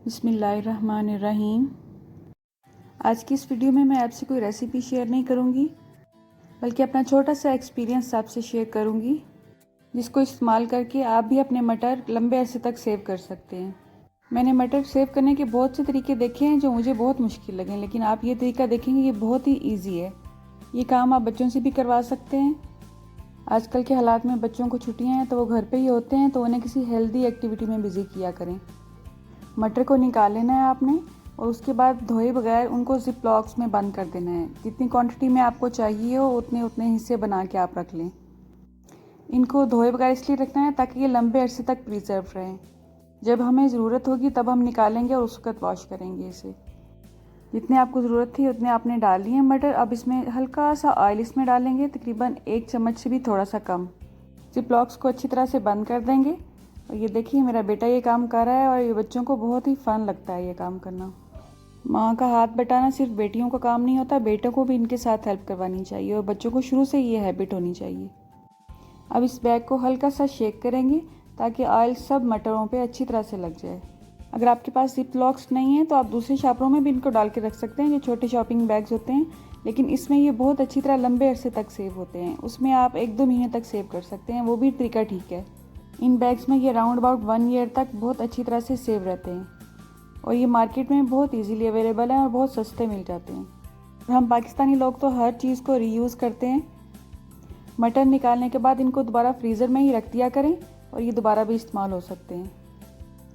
बिस्मिल्लाहिर्रहमानिर्रहीम। आज की इस वीडियो में मैं आपसे कोई रेसिपी शेयर नहीं करूंगी, बल्कि अपना छोटा सा एक्सपीरियंस आपसे शेयर करूंगी, जिसको इस्तेमाल करके आप भी अपने मटर लंबे अरसे तक सेव कर सकते हैं। मैंने मटर सेव करने के बहुत से तरीके देखे हैं जो मुझे बहुत मुश्किल लगे, लेकिन आप ये तरीका देखेंगे ये बहुत ही ईजी है। ये काम आप बच्चों से भी करवा सकते हैं। आजकल के हालात में बच्चों को छुट्टियाँ हैं तो वो घर पर ही होते हैं, तो उन्हें किसी हेल्दी एक्टिविटी में बिज़ी किया करें। मटर को निकाल लेना है आपने, और उसके बाद धोए बगैर उनको जिप लॉक्स में बंद कर देना है। जितनी क्वांटिटी में आपको चाहिए हो उतने उतने हिस्से बना के आप रख लें। इनको धोए बगैर इसलिए रखना है ताकि ये लंबे अरसे तक प्रिजर्व रहें। जब हमें ज़रूरत होगी तब हम निकालेंगे और उस वक्त वॉश करेंगे इसे। जितने आपको ज़रूरत थी उतने आपने डाल लिए मटर। अब इसमें हल्का सा ऑयल इसमें डालेंगे, तकरीबन 1 चम्मच से भी थोड़ा सा कम। जिप लॉक्स को अच्छी तरह से बंद कर देंगे। और ये देखिए मेरा बेटा ये काम कर रहा है और ये बच्चों को बहुत ही फ़न लगता है ये काम करना। माँ का हाथ बटाना सिर्फ बेटियों का काम नहीं होता, बेटों को भी इनके साथ हेल्प करवानी चाहिए और बच्चों को शुरू से ये हैबिट होनी चाहिए। अब इस बैग को हल्का सा शेक करेंगे ताकि ऑयल सब मटरों पे अच्छी तरह से लग जाए। अगर आपके पास जिप लॉक्स नहीं है तो आप दूसरे शापरों में भी इनको डाल के रख सकते हैं, जो छोटे शॉपिंग बैग्स होते हैं, लेकिन इसमें ये बहुत अच्छी तरह लंबे अरसे तक सेव होते हैं। उसमें आप 1-2 महीने तक सेव कर सकते हैं, वो भी तरीका ठीक है। इन बैग्स में ये राउंड अबाउट 1 ईयर तक बहुत अच्छी तरह से सेव रहते हैं और ये मार्केट में बहुत इजीली अवेलेबल है और बहुत सस्ते मिल जाते हैं। और हम पाकिस्तानी लोग तो हर चीज़ को रीयूज़ करते हैं। मटर निकालने के बाद इनको दोबारा फ्रीज़र में ही रख दिया करें और ये दोबारा भी इस्तेमाल हो सकते हैं।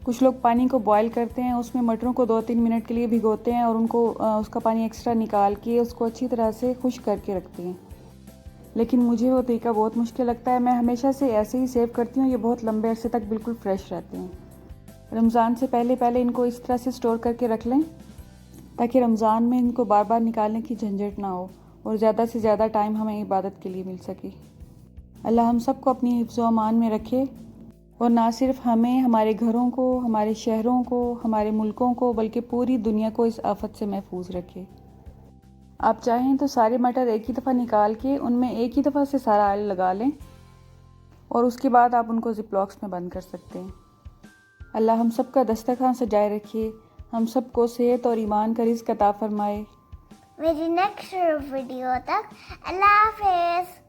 कुछ लोग पानी को बॉयल करते हैं, उसमें मटरों को 2-3 मिनट के लिए भिगोते हैं और उनको उसका पानी एक्स्ट्रा निकाल के उसको अच्छी तरह से खुश्क करके रखते हैं, लेकिन मुझे वो तरीका बहुत मुश्किल लगता है। मैं हमेशा से ऐसे ही सेव करती हूँ, ये बहुत लंबे अरसे तक बिल्कुल फ्रेश रहते हैं। रमज़ान से पहले इनको इस तरह से स्टोर करके रख लें ताकि रमज़ान में इनको बार बार निकालने की झंझट ना हो और ज़्यादा से ज़्यादा टाइम हमें इबादत के लिए मिल सके। अल्लाह हम सबको अपनी हिफ्ज़ व अमान में रखे और ना सिर्फ हमें, हमारे घरों को, हमारे शहरों को, हमारे मुल्कों को, बल्कि पूरी दुनिया को इस आफत से महफूज रखे। आप चाहें तो सारे मटर एक ही दफ़ा निकाल के उनमें एक ही दफ़ा से सारा ऑयल लगा लें और उसके बाद आप उनको जिप लॉक्स में बंद कर सकते हैं। अल्लाह हम सब का दस्तरखान सजाए रखे, हम सबको सेहत और ईमान का रिज़्क़ अता फरमाए। मेरी नेक्स्ट वीडियो तक अल्लाह हाफ़िज़।